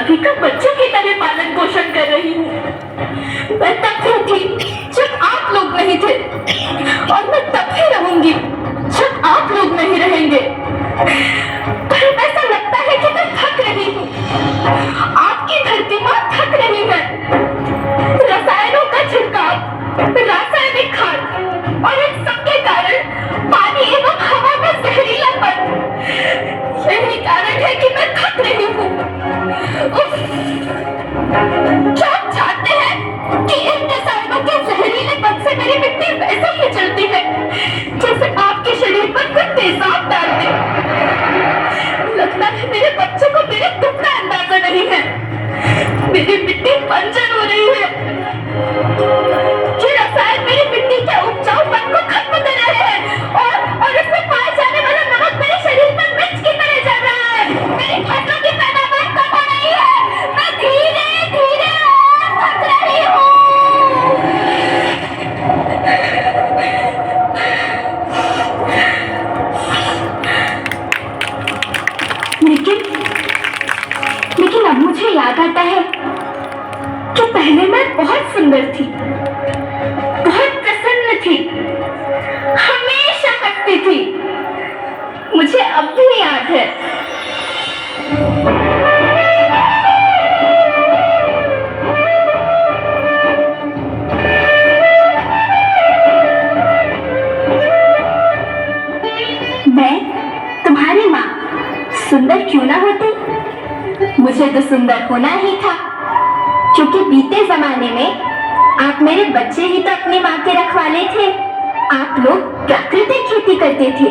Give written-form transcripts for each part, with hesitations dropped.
सभी का बच्चों की तरह पालन पोषण कर रही हूँ। मैं तब भी थी जब आप लोग नहीं थे, और मैं तब भी रहूंगी जब आप लोग नहीं रहेंगे। पर ऐसा लगता है कि मैं थक रही हूँ। आपकी धरती माँ थक रही है। रसायनों का छिड़काव, रासायनिक खाद और इन सबके कारण पानी एवं हवा में जहरीलापन, यही कारण है कि मैं थक रही हूँ। क्या आप जानते हैं कि इन रसायनों के जहरीलेपन से मेरी मिट्टी वैसे ही चलती है जैसे आपके शरीर पर कोई तेजाब डाल दे। लगता है मेरे बच्चे को मेरे दुख का अंदाजा नहीं है। मेरी मिट्टी बंजर हो रही है। ये रसायन मेरी मिट्टी के उपजाऊपन को खत्म कर रहे हैं और इसमें पाए जाने वाला नमक मेरे शरीर पर मिर्च की तरह चल रहा है। मेरी फसलों की पैदावार कम हो रही है। मैं धीरे धीरे और थक रही हूँ। लेकिन अब मुझे याद आता है कि पहले मैं बहुत सुंदर थी, बहुत प्रसन्न थी, हमेशा हंसती थी। मुझे अब भी याद है। मैं तुम्हारी माँ सुंदर क्यों ना होती, मुझे तो सुंदर होना ही था, क्योंकि बीते जमाने में आप मेरे बच्चे ही तो अपनी माँ के रखवाले थे। आप लोग प्राकृतिक खेती करते थे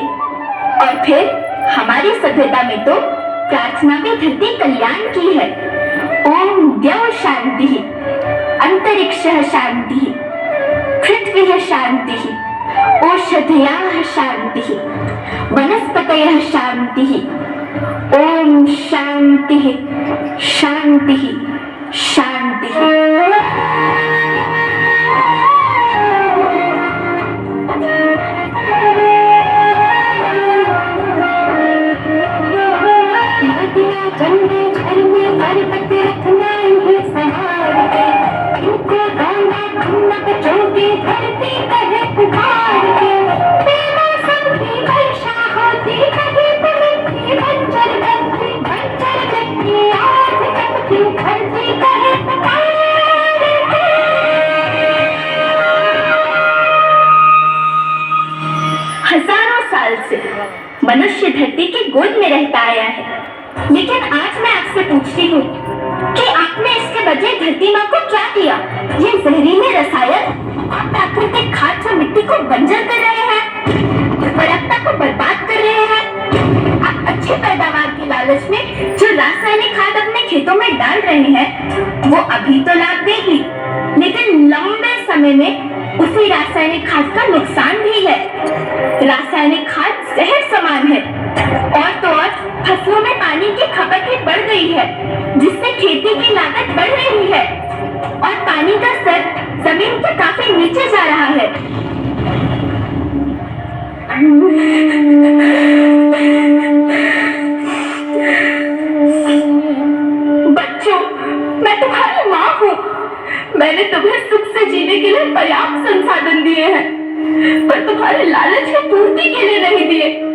और फिर हमारी सभ्यता में तो प्रार्थना में धरती कल्याण की है। ओम द्यौ शांति, अंतरिक्षः शांति, पृथ्वीः शांति, ओषधयः शांति, वनस्पतयः शांति। ओम शांति शांति शांति। झंडे घर में हर पत्ते रखना ही संभाल के, इनको गाना ठंडक चौकी धरती कहे पुकार के। बेमौसम की वर्षा होती कहीं तो मिट्टी बंजर बनती, बंजर बनती आग तपती धरती कहे पुकार के। हजारों साल से मनुष्य धरती की गोद में रहता आया है, लेकिन आज मैं आपसे पूछती हूँ कि आपने इसके बजाय धरती माँ को क्या दिया? ये जहरीले रसायन और प्राकृतिक खाद जो मिट्टी को बंजर कर रहे हैं, उर्वरकता को बर्बाद कर रहे हैं। आप अच्छी पैदावार की लालच में जो रासायनिक खाद अपने खेतों में डाल रहे हैं, वो अभी तो लाभ देगी, लेकिन लंबे समय में उसी रासायनिक खाद का नुकसान भी है। रासायनिक खाद जहर समान है, और तो और फसलों में पानी की खपत भी बढ़ गई है, जिससे खेती की लागत बढ़ रही है और पानी का स्तर जमीन के काफी नीचे जा रहा है। बच्चों, मैं तुम्हारी माँ हूँ। मैंने तुम्हें सुख से जीने के लिए पर्याप्त संसाधन दिए हैं, पर तुम्हारे लालच की पूर्ति के लिए नहीं दिए।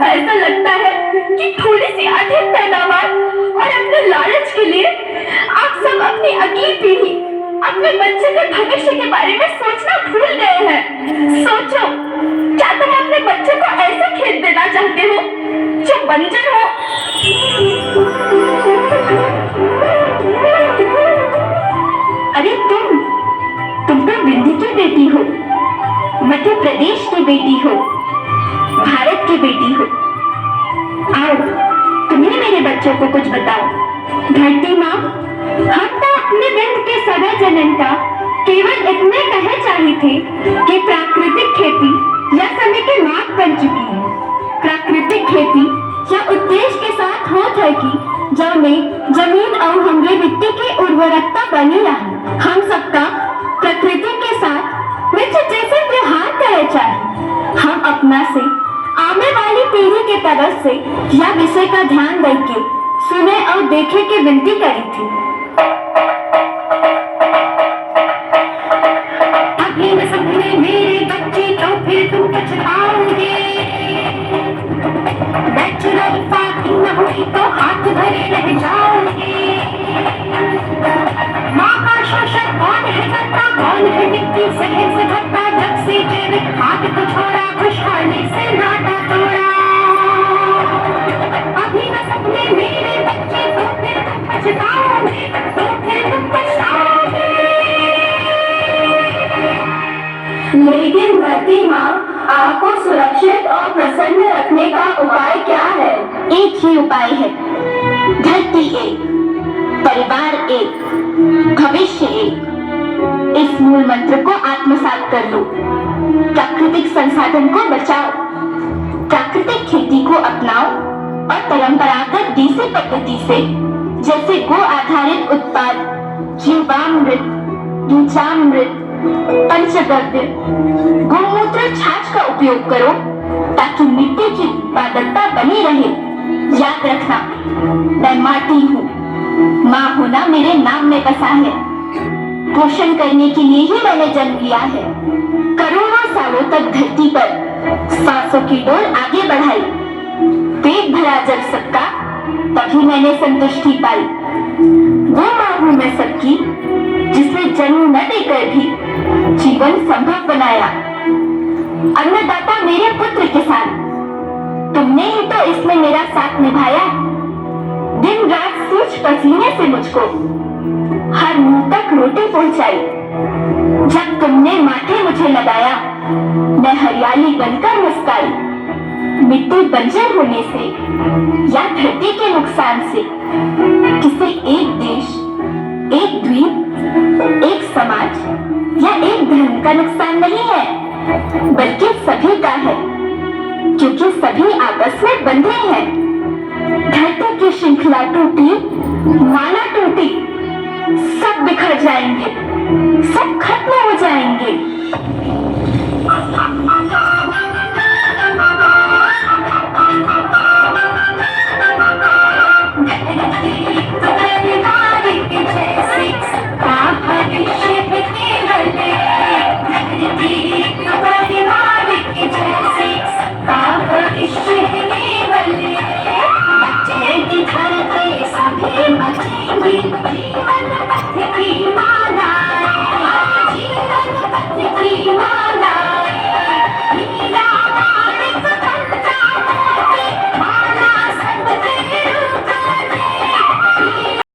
ऐसा लगता है कि थोड़ी सी अधिक पैदावार और अपने लालच के लिए आप सब अपनी अगली पीढ़ी, अपने बच्चे के भविष्य के बारे में सोचना भूल गए हैं। सोचो, क्या तुम अपने बच्चे को ऐसे खेत देना चाहते हो जो बंजर हो? अरे तुम तो दिल्ली की बेटी हो, मध्य प्रदेश की बेटी हो, भारत की बेटी हो। आओ, तुम्हें मेरे बच्चों को कुछ बताओ। धरती माँ, हम तो अपने बिंद के सदा जननता केवल इतने कहे चाहे थे कि प्राकृतिक खेती या समय की मांग बन चुकी है। प्राकृतिक खेती या उद्देश्य के साथ होत है कि जब जमीन और हमरे मिट्टी की उर्वरकता बनी रहे। हम सबका प्रकृति के साथ मित्र जैसे व्यवहार करे चाहे। हम अपना से आने वाली पीढ़ी के तरफ से यह विषय का ध्यान देके सुने और आओ देखे की विनती करी थी। अभी न सपने मेरे बच्चे तो फिर तुम पछताओगे। नेचुरल पार्किंग न हुई तो हाथ भरे रह जाओगे। माँ का शोषण कौन है करता, कौन है मिट्टी सहन से भरता, जब से जैविक खाद को छोड़ा खुशहाली से नाता तोड़ा। अभी न सपने मेरे बच्चे तो फिर तुम पछताओगे, तो फिर तुम पछताओगे। लेकिन धरती माँ, आपको सुरक्षित और प्रसन्न रखने का उपाय क्या है? एक ही उपाय है, धरती एक, परिवार एक, भविष्य एक। इस मूल मंत्र को आत्मसात कर लो। प्राकृतिक संसाधन को बचाओ, प्राकृतिक खेती को अपनाओ और परंपरागत देसी पद्धति से जैसे गो आधारित उत्पाद, जीवामृत, बीजामृत, पंचगव्य, गोमूत्र, छाछ का उपयोग करो ताकि मिट्टी की उत्पादकता बनी रहे। याद रखना, मैं माटी हूँ, माँ होना मेरे नाम में बसा है। पोषण करने के लिए ही मैंने जन्म लिया है। करोड़ों सालों तक धरती पर सांसों की डोर आगे बढ़ाई। पेट भरा जब सबका, तभी मैंने संतुष्टि पाई। वो माँ हूँ मैं सबकी, जिसने जन्म न देकर भी जीवन संभव बनाया। अन्नदाता मेरे पुत्र किसान, तुमने ही तो इसमें मेरा साथ निभाया। दिन रात सूझ पसीने से मुझको हर मुंह तक रोटी पहुंचाई। जब तुमने माथे मुझे लगाया, मैं हरियाली बनकर मुस्काई। मिट्टी बंजर होने से या धरती के नुकसान से किसी एक देश, एक द्वीप, एक समाज या एक धर्म का नुकसान नहीं है, बल्कि सभी का है, क्योंकि सभी आपस में बंधे हैं। धरती की श्रृंखला टूटी, माला टूटी, सब बिखर जाएंगे, सब खत्म हो जाएंगे।